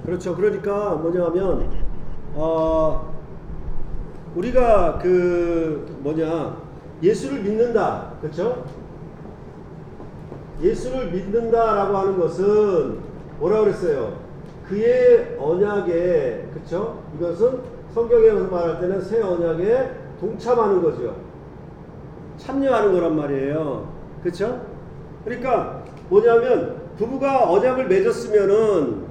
그렇죠. 그러니까 뭐냐면 우리가 예수를 믿는다. 그렇죠? 예수를 믿는다라고 하는 것은 뭐라 그랬어요? 그의 언약에, 그렇죠? 이것은 성경에서 말할 때는 새 언약에 동참하는 거죠. 참여하는 거란 말이에요. 그렇죠? 그러니까 뭐냐면 부부가 언약을 맺었으면은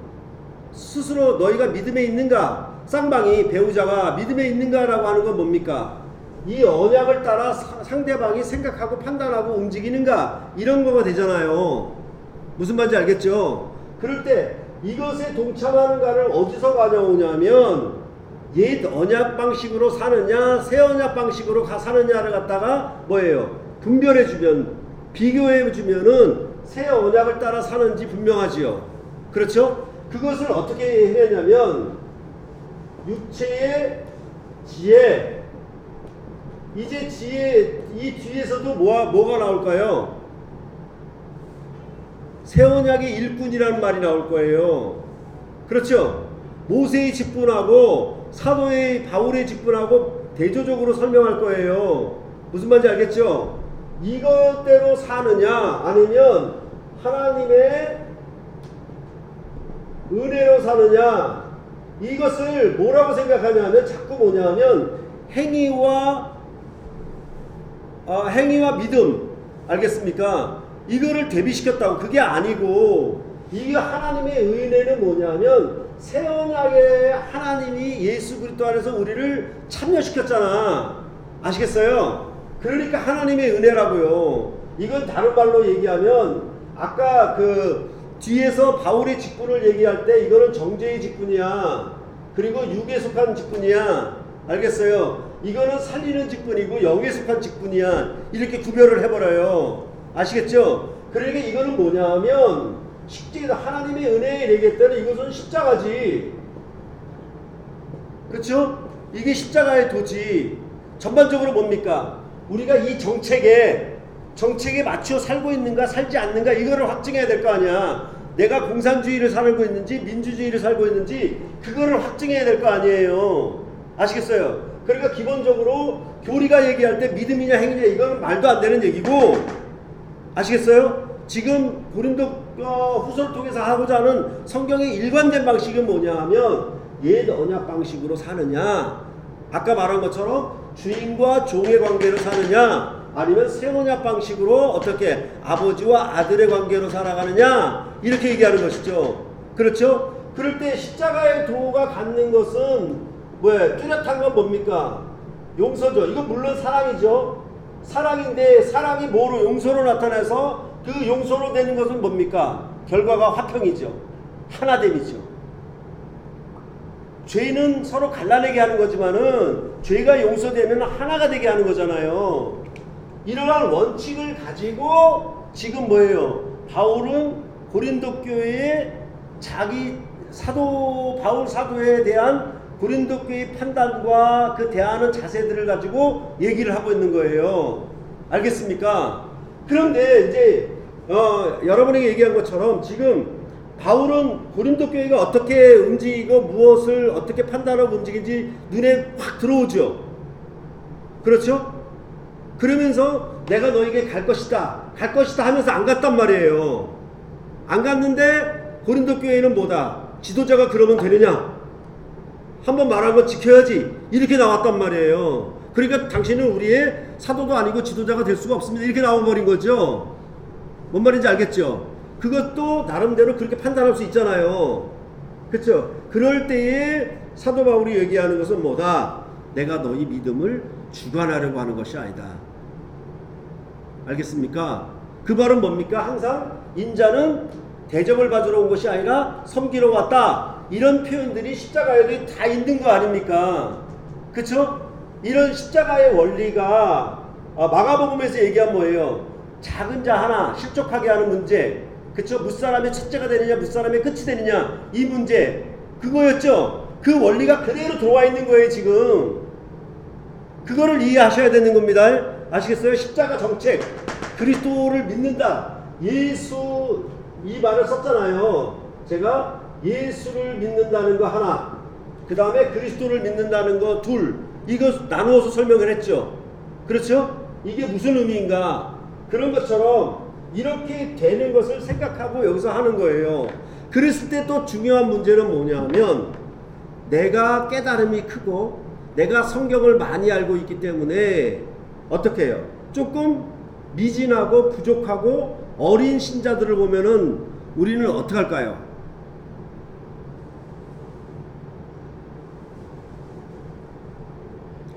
스스로 너희가 믿음에 있는가? 쌍방이 배우자가 믿음에 있는가라고 하는 건 뭡니까? 이 언약을 따라 상대방이 생각하고 판단하고 움직이는가? 이런 거가 되잖아요. 무슨 말인지 알겠죠? 그럴 때 이것에 동참하는가를 어디서 가져오냐면 옛 언약 방식으로 사느냐 새 언약 방식으로 사느냐를 갖다가 뭐예요? 분별해 주면, 비교해 주면은 새 언약을 따라 사는지 분명하지요. 그렇죠? 그것을 어떻게 해내냐면 육체의 지혜, 이제 지혜, 이 뒤에서도 뭐가 나올까요? 새 언약의 일꾼이라는 말이 나올 거예요. 그렇죠? 모세의 직분하고 사도의 바울의 직분하고 대조적으로 설명할 거예요. 무슨 말인지 알겠죠? 이것대로 사느냐 아니면 하나님의 은혜로 사느냐, 이것을 뭐라고 생각하냐면 자꾸 뭐냐면 행위와 믿음, 알겠습니까? 이거를 대비시켰다고. 그게 아니고 이게 하나님의 은혜는 뭐냐면 새 언약에 하나님이 예수 그리스도 안에서 우리를 참여시켰잖아. 아시겠어요? 그러니까 하나님의 은혜라고요. 이건 다른 말로 얘기하면 아까 뒤에서 바울의 직분을 얘기할 때 이거는 정죄의 직분이야. 그리고 육에 속한 직분이야. 알겠어요? 이거는 살리는 직분이고 영에 속한 직분이야. 이렇게 구별을 해버려요. 아시겠죠? 그러니까 이거는 뭐냐면 하나님의 은혜에 얘기했더니 이것은 십자가지. 그렇죠? 이게 십자가의 도지. 전반적으로 뭡니까? 우리가 이 정책에 맞춰 살고 있는가 살지 않는가 이거를 확증해야 될 거 아니야. 내가 공산주의를 살고 있는지 민주주의를 살고 있는지 그거를 확증해야 될 거 아니에요. 아시겠어요? 그러니까 기본적으로 교리가 얘기할 때 믿음이냐 행위냐 이거는 말도 안 되는 얘기고, 아시겠어요? 지금 고린도 후서를 통해서 하고자 하는 성경의 일관된 방식은 뭐냐 하면 옛 언약 방식으로 사느냐, 아까 말한 것처럼 주인과 종의 관계로 사느냐, 아니면 새 언약 방식으로 어떻게 아버지와 아들의 관계로 살아가느냐, 이렇게 얘기하는 것이죠. 그렇죠? 그럴 때 십자가의 도가 갖는 것은 뭐예요? 뚜렷한 건 뭡니까? 용서죠. 이건 물론 사랑이죠. 사랑인데 사랑이 뭐로 용서로 나타나서 그 용서로 되는 것은 뭡니까? 결과가 화평이죠. 하나됨이죠. 죄는 서로 갈라내게 하는 거지만은 죄가 용서되면 하나가 되게 하는 거잖아요. 이러한 원칙을 가지고 지금 뭐예요? 바울은 고린도 교회의 자기 바울 사도에 대한 고린도 교회의 판단과 그 대하는 자세들을 가지고 얘기를 하고 있는 거예요. 알겠습니까? 그런데 이제 여러분에게 얘기한 것처럼 지금 바울은 고린도 교회가 어떻게 움직이고 무엇을 어떻게 판단하고 움직이는지 눈에 확 들어오죠. 그렇죠? 그러면서 내가 너에게 갈 것이다 하면서 안 갔단 말이에요. 안 갔는데 고린도 교회는 뭐다? 지도자가 그러면 되느냐? 한번 말한 거 지켜야지. 이렇게 나왔단 말이에요. 그러니까 당신은 우리의 사도도 아니고 지도자가 될 수가 없습니다. 이렇게 나와버린 거죠. 뭔 말인지 알겠죠? 그것도 나름대로 그렇게 판단할 수 있잖아요. 그렇죠? 그럴 때에 사도 바울이 얘기하는 것은 뭐다? 내가 너희 믿음을 주관하려고 하는 것이 아니다. 알겠습니까? 그 말은 뭡니까? 항상 인자는 대접을 받으러 온 것이 아니라 섬기러 왔다. 이런 표현들이 십자가에도 다 있는 거 아닙니까? 그쵸? 이런 십자가의 원리가 마가복음에서 얘기한 뭐예요? 작은 자 하나 실족하게 하는 문제, 그쵸? 무사람의 첫째가 되느냐 무사람의 끝이 되느냐 이 문제, 그거였죠? 그 원리가 그대로 들어와 있는 거예요 지금. 그거를 이해하셔야 되는 겁니다. 아시겠어요? 십자가 정책, 그리스도를 믿는다, 예수, 이 말을 썼잖아요. 제가 예수를 믿는다는 거 하나, 그 다음에 그리스도를 믿는다는 거 둘, 이거 나누어서 설명을 했죠. 그렇죠? 이게 무슨 의미인가? 그런 것처럼 이렇게 되는 것을 생각하고 여기서 하는 거예요. 그랬을 때 또 중요한 문제는 뭐냐면, 내가 깨달음이 크고 내가 성경을 많이 알고 있기 때문에 어떻게 해요? 조금 미진하고 부족하고 어린 신자들을 보면은 우리는 어떻게 할까요?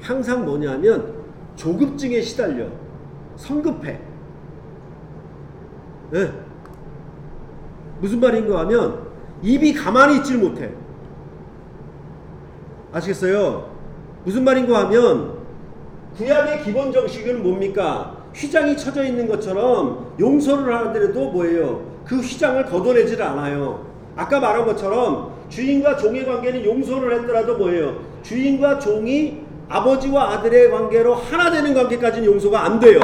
항상 뭐냐면 조급증에 시달려. 성급해. 네. 무슨 말인가 하면 입이 가만히 있질 못해. 아시겠어요? 무슨 말인가 하면 구약의 기본 정식은 뭡니까? 휘장이 쳐져 있는 것처럼 용서를 하더라도 뭐예요? 그 휘장을 걷어내질 않아요. 아까 말한 것처럼 주인과 종의 관계는 용서를 했더라도 뭐예요? 주인과 종이 아버지와 아들의 관계로 하나 되는 관계까지는 용서가 안 돼요.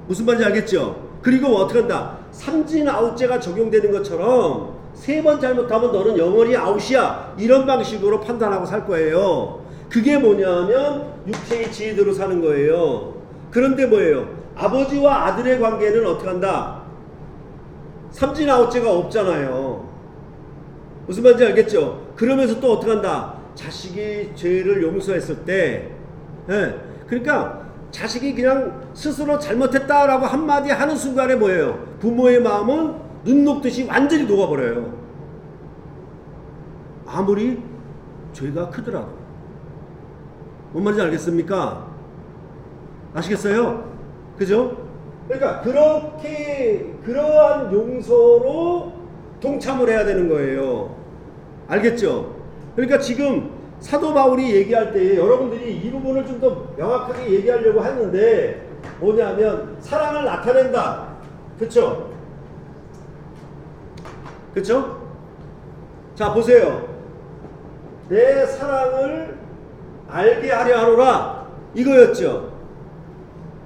무슨 말인지 알겠죠? 그리고 어떻게 한다? 삼진 아웃제가 적용되는 것처럼 세 번 잘못하면 너는 영원히 아웃이야. 이런 방식으로 판단하고 살 거예요. 그게 뭐냐면 육체의 지혜대로 사는 거예요. 그런데 뭐예요? 아버지와 아들의 관계는 어떻게 한다? 삼진 아웃제가 없잖아요. 무슨 말인지 알겠죠? 그러면서 또 어떻게 한다? 자식이 죄를 용서했을 때, 예, 그러니까 자식이 그냥 스스로 잘못했다라고 한마디 하는 순간에 뭐예요? 부모의 마음은 눈 녹듯이 완전히 녹아버려요. 아무리 죄가 크더라도. 뭔 말인지 알겠습니까? 아시겠어요? 그죠? 그러니까 그렇게 그러한 용서로 동참을 해야 되는 거예요. 알겠죠? 그러니까 지금 사도 바울이 얘기할 때 여러분들이 이 부분을 좀 더 명확하게 얘기하려고 하는데 뭐냐면 사랑을 나타낸다. 그쵸? 그쵸? 자 보세요. 내 사랑을 알게 하려 하노라 이거였죠.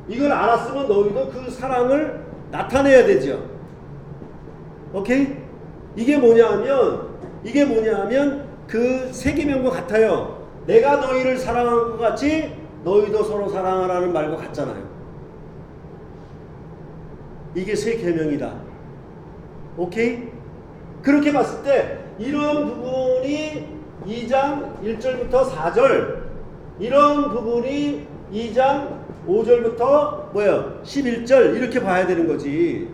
이걸 알았으면 너희도 그 사랑을 나타내야 되죠. 오케이? 이게 뭐냐면 그 세계명과 같아요. 내가 너희를 사랑한 것 같이 너희도 서로 사랑하라는 말과 같잖아요. 이게 세 계명이다. 오케이? 그렇게 봤을 때 이런 부분이 2장 1절부터 4절, 이런 부분이 2장 5절부터 뭐야 11절 이렇게 봐야 되는 거지.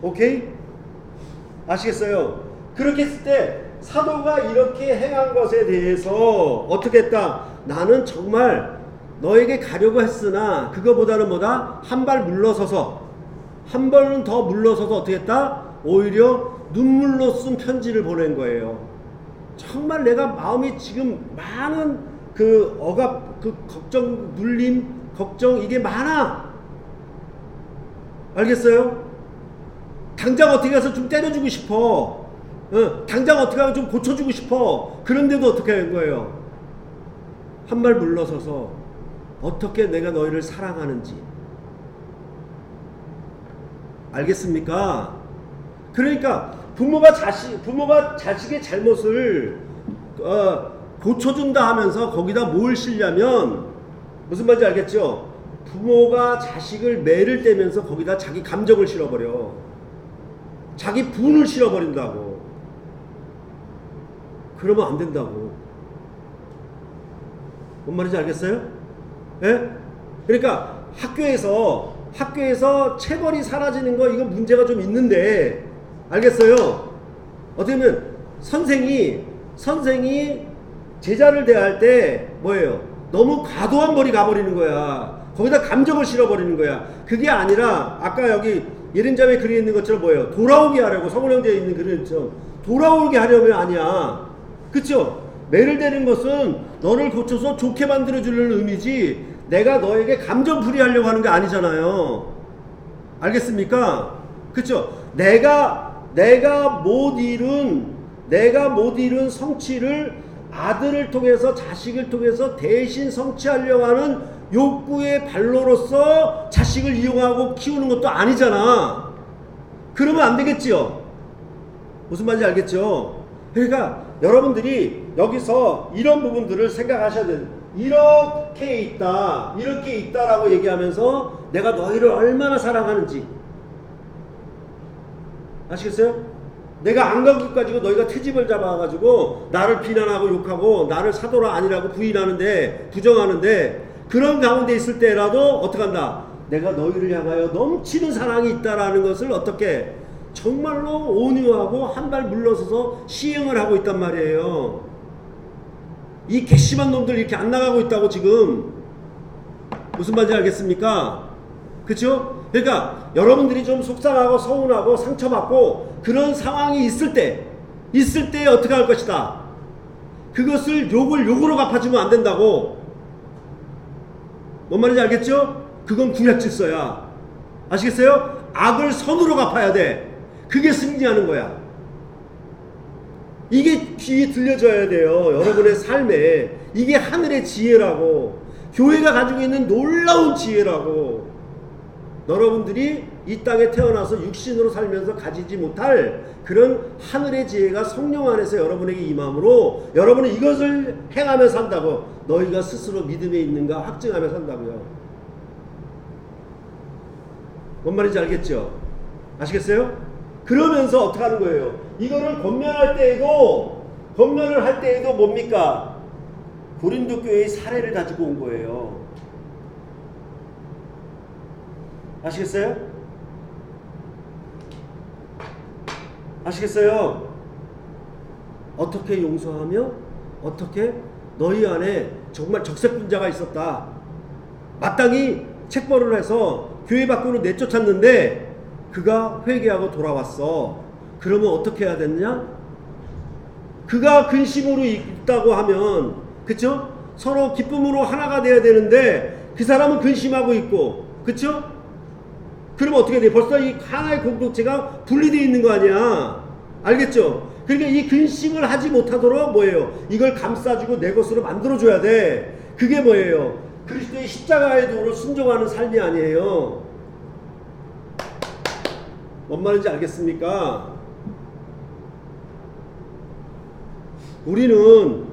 오케이? 아시겠어요? 그렇게 했을 때 사도가 이렇게 행한 것에 대해서 어떻게 했다? 나는 정말 너에게 가려고 했으나 그거보다는 뭐다? 한 발 물러서서, 한 발은 더 물러서서 어떻게 했다? 오히려 눈물로 쓴 편지를 보낸 거예요. 정말 내가 마음이 지금 많은 그 억압, 그 걱정, 눌림, 걱정 이게 많아. 알겠어요? 당장 어떻게 해서 좀 때려주고 싶어. 당장 어떻게 하면 좀 고쳐주고 싶어. 그런데도 어떻게 한 거예요? 한 발 물러서서 어떻게 내가 너희를 사랑하는지. 알겠습니까? 그러니까 부모가 자식의 잘못을 고쳐준다 하면서 거기다 뭘 실냐면 무슨 말인지 알겠죠? 부모가 자식을 매를 떼면서 거기다 자기 감정을 실어버려. 자기 분을 실어버린다고. 그러면 안 된다고. 뭔 말인지 알겠어요? 예? 그러니까 학교에서 체벌이 사라지는 거 이거 문제가 좀 있는데 알겠어요? 어떻게 보면 선생이 제자를 대할 때 뭐예요? 너무 과도한 벌이 가버리는 거야. 거기다 감정을 실어버리는 거야. 그게 아니라 아까 여기 예린자매에 글에 있는 것처럼 뭐예요? 돌아오게 하려고 서울 형제에 있는 글처럼 돌아오게 하려면 아니야. 그쵸? 매를 대는 것은 너를 고쳐서 좋게 만들어주려는 의미지 내가 너에게 감정풀이 하려고 하는 게 아니잖아요. 알겠습니까? 그쵸? 내가 못 이룬 성취를 아들을 통해서 자식을 통해서 대신 성취하려고 하는 욕구의 발로로서 자식을 이용하고 키우는 것도 아니잖아. 그러면 안 되겠지요? 무슨 말인지 알겠죠? 그러니까 여러분들이 여기서 이런 부분들을 생각하셔야 돼요. 이렇게 있다, 이렇게 있다라고 얘기하면서 내가 너희를 얼마나 사랑하는지 아시겠어요? 내가 안 간 것 가지고 너희가 트집을 잡아가지고 나를 비난하고 욕하고 나를 사도라 아니라고 부인하는데, 부정하는데, 그런 가운데 있을 때라도 어떡한다? 내가 너희를 향하여 넘치는 사랑이 있다라는 것을 어떻게 정말로 온유하고 한 발 물러서서 시행을 하고 있단 말이에요. 이 괘씸한 놈들 이렇게 안 나가고 있다고 지금. 무슨 말인지 알겠습니까? 그쵸? 그러니까 여러분들이 좀 속상하고 서운하고 상처받고 그런 상황이 있을 때 어떻게 할 것이다? 그것을 욕을 욕으로 갚아주면 안 된다고. 뭔 말인지 알겠죠? 그건 구약 질서야. 아시겠어요? 악을 선으로 갚아야 돼. 그게 승리하는 거야. 이게 귀에 들려줘야 돼요. 여러분의 삶에. 이게 하늘의 지혜라고. 교회가 가지고 있는 놀라운 지혜라고. 여러분들이 이 땅에 태어나서 육신으로 살면서 가지지 못할 그런 하늘의 지혜가 성령 안에서 여러분에게 임함으로 여러분은 이것을 행하며 산다고. 너희가 스스로 믿음에 있는가 확증하며 산다고요. 뭔 말인지 알겠죠? 아시겠어요? 그러면서 어떻게 하는 거예요? 이거를 권면할 때에도 뭡니까? 고린도 교회의 사례를 가지고 온 거예요. 아시겠어요? 아시겠어요? 어떻게 용서하며 어떻게 너희 안에 정말 적색분자가 있었다. 마땅히 책벌을 해서 교회 밖으로 내쫓았는데 그가 회개하고 돌아왔어. 그러면 어떻게 해야 되느냐? 그가 근심으로 있다고 하면, 그쵸? 서로 기쁨으로 하나가 돼야 되는데 그 사람은 근심하고 있고, 그쵸? 그러면 어떻게 돼? 벌써 이 하나의 공동체가 분리되어 있는 거 아니야. 알겠죠? 그러니까 이 근심을 하지 못하도록 뭐예요? 이걸 감싸주고 내 것으로 만들어줘야 돼. 그게 뭐예요? 그리스도의 십자가의 도를 순종하는 삶이 아니에요. 뭔 말인지 알겠습니까? 우리는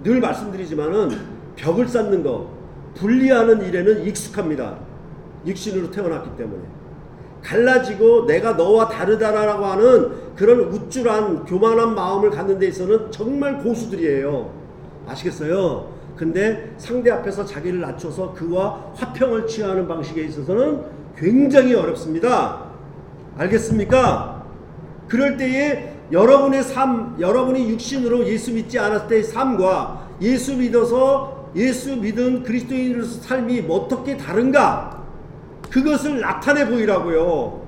늘 말씀드리지만은 벽을 쌓는 거, 분리하는 일에는 익숙합니다. 육신으로 태어났기 때문에. 갈라지고 내가 너와 다르다라고 하는 그런 우쭐한 교만한 마음을 갖는 데 있어서는 정말 고수들이에요. 아시겠어요? 근데 상대 앞에서 자기를 낮춰서 그와 화평을 취하는 방식에 있어서는 굉장히 어렵습니다. 알겠습니까? 그럴 때에 여러분의 삶, 여러분이 육신으로 예수 믿지 않았을 때의 삶과 예수 믿어서 예수 믿은 그리스도인으로서 삶이 어떻게 다른가? 그것을 나타내 보이라고요.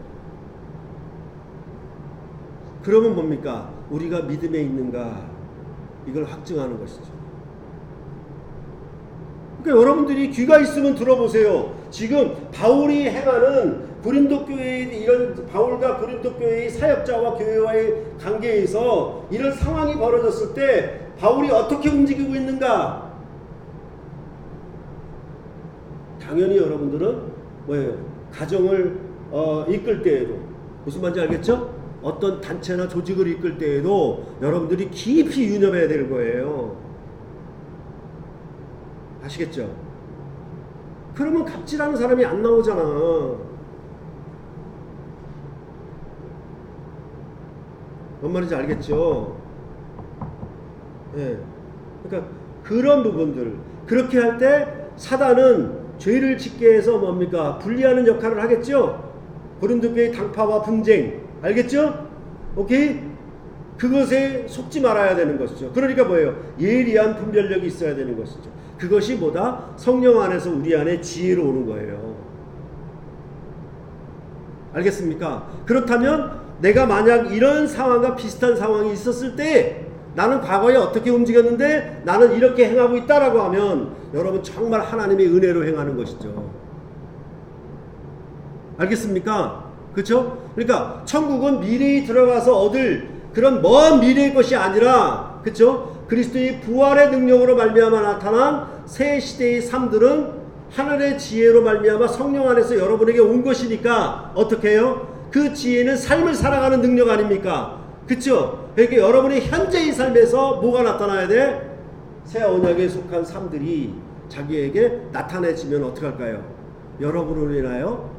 그러면 뭡니까? 우리가 믿음에 있는가? 이걸 확증하는 것이죠. 그러니까 여러분들이 귀가 있으면 들어보세요. 지금 바울이 행하는 고린도 교회의 이런 바울과 고린도 교회의 사역자와 교회와의 관계에서 이런 상황이 벌어졌을 때 바울이 어떻게 움직이고 있는가? 당연히 여러분들은 뭐예요? 가정을 이끌 때에도 무슨 말인지 알겠죠? 어떤 단체나 조직을 이끌 때에도 여러분들이 깊이 유념해야 될 거예요. 아시겠죠? 그러면 갑질하는 사람이 안 나오잖아. 뭔 말인지 알겠죠? 예. 그러니까 그런 부분들, 그렇게 할 때 사단은 죄를 짓게 해서 뭡니까? 분리하는 역할을 하겠죠? 고린도 교회의 당파와 분쟁, 알겠죠? 오케이? 그것에 속지 말아야 되는 것이죠. 그러니까 뭐예요? 예리한 분별력이 있어야 되는 것이죠. 그것이 뭐다? 성령 안에서 우리 안에 지혜로 오는 거예요. 알겠습니까? 그렇다면 내가 만약 이런 상황과 비슷한 상황이 있었을 때 나는 과거에 어떻게 움직였는데 나는 이렇게 행하고 있다라고 하면 여러분 정말 하나님의 은혜로 행하는 것이죠. 알겠습니까? 그렇죠? 그러니까 천국은 미래에 들어가서 얻을 그런 먼 미래의 것이 아니라, 그렇죠? 그리스도의 부활의 능력으로 말미암아 나타난 새 시대의 삶들은 하늘의 지혜로 말미암아 성령 안에서 여러분에게 온 것이니까 어떻게 해요? 그 지혜는 삶을 살아가는 능력 아닙니까? 그쵸? 그러니까 여러분의 현재의 삶에서 뭐가 나타나야 돼? 새 언약에 속한 삶들이 자기에게 나타내지면 어떻게 할까요? 여러분으로 인하여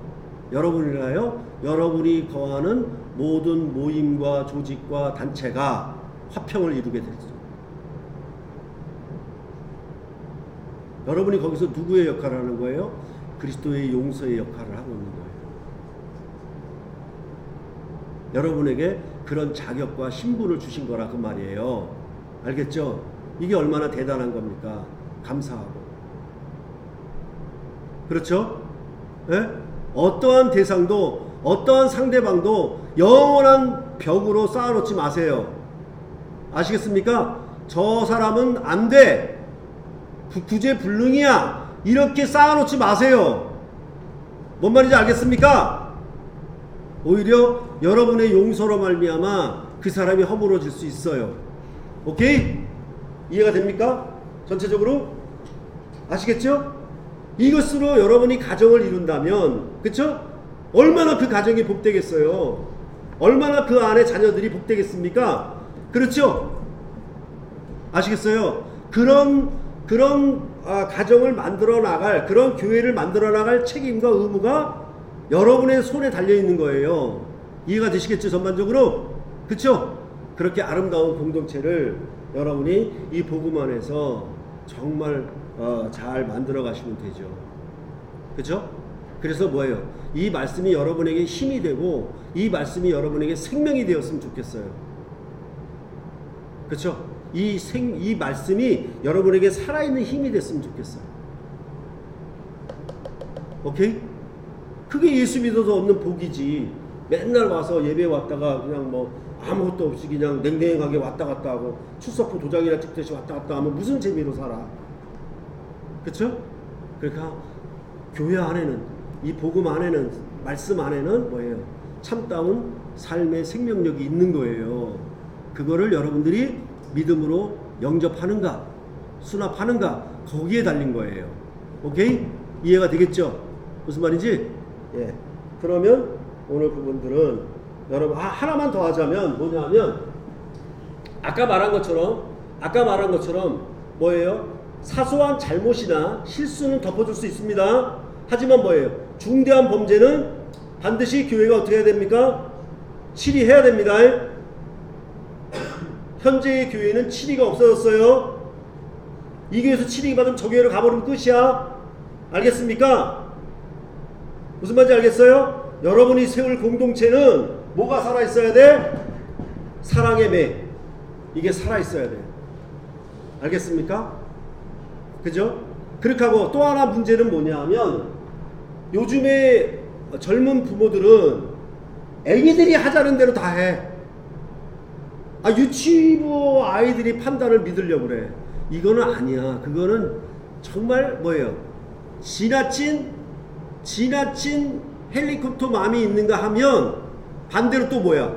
여러분이 거하는 모든 모임과 조직과 단체가 화평을 이루게 되죠. 여러분이 거기서 누구의 역할을 하는 거예요? 그리스도의 용서의 역할을 하고 있는 거예요. 여러분에게 그런 자격과 신분을 주신 거라 그 말이에요. 알겠죠? 이게 얼마나 대단한 겁니까? 감사하고. 그렇죠? 예? 어떠한 대상도 어떠한 상대방도 영원한 벽으로 쌓아놓지 마세요. 아시겠습니까? 저 사람은 안 돼. 구제불능이야. 이렇게 쌓아놓지 마세요. 뭔 말인지 알겠습니까? 오히려 여러분의 용서로 말미암아 그 사람이 허물어질 수 있어요. 오케이? 이해가 됩니까? 전체적으로? 아시겠죠? 이것으로 여러분이 가정을 이룬다면, 그쵸? 얼마나 그 가정이 복되겠어요? 얼마나 그 안에 자녀들이 복되겠습니까? 그렇죠? 아시겠어요? 그런 가정을 만들어 나갈, 그런 교회를 만들어 나갈 책임과 의무가 여러분의 손에 달려 있는 거예요. 이해가 되시겠죠? 전반적으로? 그쵸? 그렇게 아름다운 공동체를 여러분이 이 복음 안에서 정말 잘 만들어 가시면 되죠. 그쵸? 그래서 뭐예요? 이 말씀이 여러분에게 힘이 되고 이 말씀이 여러분에게 생명이 되었으면 좋겠어요. 그쵸? 이 말씀이 여러분에게 살아있는 힘이 됐으면 좋겠어요. 오케이? 그게 예수 믿어도 없는 복이지. 맨날 와서 예배 왔다가 그냥 뭐 아무것도 없이 그냥 냉랭하게 왔다 갔다 하고 출석부 도장이나 찍듯이 왔다 갔다 하면 무슨 재미로 살아? 그쵸? 그러니까 교회 안에는, 이 복음 안에는, 말씀 안에는 뭐예요? 참다운 삶의 생명력이 있는 거예요. 그거를 여러분들이 믿음으로 영접하는가, 수납하는가, 거기에 달린 거예요. 오케이? 이해가 되겠죠? 무슨 말인지? 예. 그러면 오늘 부분들은 여러분 하나만 더 하자면 뭐냐면 아까 말한 것처럼 뭐예요? 사소한 잘못이나 실수는 덮어줄 수 있습니다. 하지만 뭐예요? 중대한 범죄는 반드시 교회가 어떻게 해야 됩니까? 치리해야 됩니다. 현재의 교회는 치리가 없어졌어요. 이 교회에서 치리 받으면 저 교회로 가버리면 끝이야. 알겠습니까? 무슨 말인지 알겠어요? 여러분이 세울 공동체는 뭐가 살아있어야 돼? 사랑의 매. 이게 살아있어야 돼. 알겠습니까? 그죠? 그렇게 하고 또 하나 문제는 뭐냐 하면 요즘에 젊은 부모들은 애기들이 하자는 대로 다 해. 유치부 아이들이 판단을 믿으려고 그래. 이거는 아니야. 그거는 정말 뭐예요? 지나친 헬리콥터 마음이 있는가 하면 반대로 또 뭐야?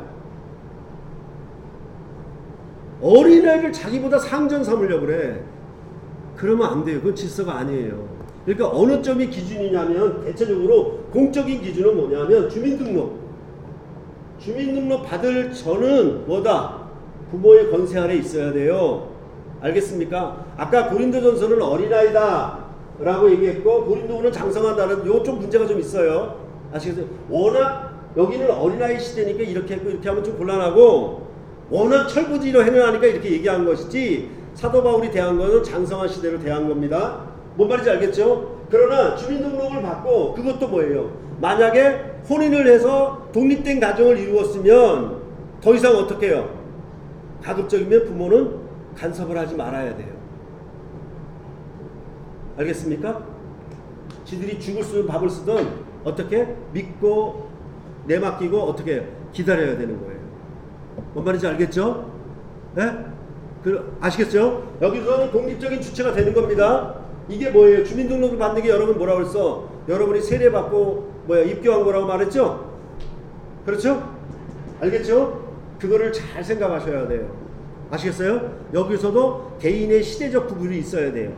어린아이를 자기보다 상전 삼으려고 그래. 그러면 안 돼요. 그건 질서가 아니에요. 그러니까 어느 점이 기준이냐면 대체적으로 공적인 기준은 뭐냐면 주민등록 받을 전은 뭐다? 부모의 권세 아래 있어야 돼요. 알겠습니까? 아까 고린도전서는 어린아이다 라고 얘기했고 고린도후는 장성하다는 요 좀 문제가 좀 있어요. 아시겠어요? 워낙 여기는 어린아이 시대니까 이렇게 했고 이렇게 하면 좀 곤란하고 워낙 철부지로 행하니까 이렇게 얘기한 것이지 사도 바울이 대한 거는 장성한 시대로 대한 겁니다. 뭔 말인지 알겠죠? 그러나 주민등록을 받고 그것도 뭐예요? 만약에 혼인을 해서 독립된 가정을 이루었으면 더 이상 어떻게 해요? 가급적이면 부모는 간섭을 하지 말아야 돼요. 알겠습니까? 지들이 죽을 쓰든 밥을 쓰든 어떻게 믿고 내맡기고 어떻게 기다려야 되는 거예요. 뭔 말인지 알겠죠? 네? 아시겠죠? 여기서는 독립적인 주체가 되는 겁니다. 이게 뭐예요? 주민등록을 받는 게 여러분 뭐라고 그랬어? 여러분이 세례받고 입교한 거라고 말했죠? 그렇죠? 알겠죠? 그거를 잘 생각하셔야 돼요. 아시겠어요? 여기서도 개인의 시대적 구분이 있어야 돼요.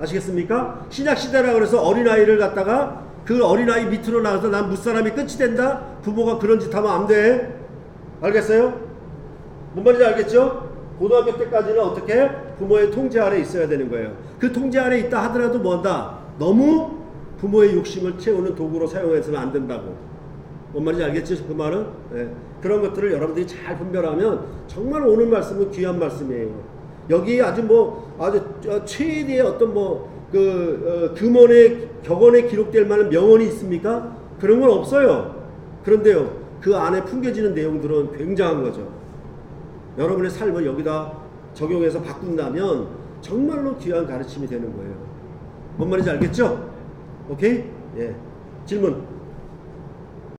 아시겠습니까? 신약시대라 그래서 어린아이를 갖다가 그 어린아이 밑으로 나가서 난 무사람이 끝이 된다? 부모가 그런 짓 하면 안 돼. 알겠어요? 뭔 말인지 알겠죠? 고등학교 때까지는 어떻게? 부모의 통제 아래 있어야 되는 거예요. 그 통제 아래 있다 하더라도 뭐한다? 너무 부모의 욕심을 채우는 도구로 사용해서는 안 된다고. 뭔 말인지 알겠죠? 그 말은? 네. 그런 것들을 여러분들이 잘 분별하면 정말 오늘 말씀은 귀한 말씀이에요. 여기 아주 아주 최대의 어떤 금원의 격언에 기록될 만한 명언이 있습니까? 그런 건 없어요. 그런데요, 그 안에 풍겨지는 내용들은 굉장한 거죠. 여러분의 삶을 여기다 적용해서 바꾼다면 정말로 귀한 가르침이 되는 거예요. 뭔 말인지 알겠죠? 오케이? 예. 질문.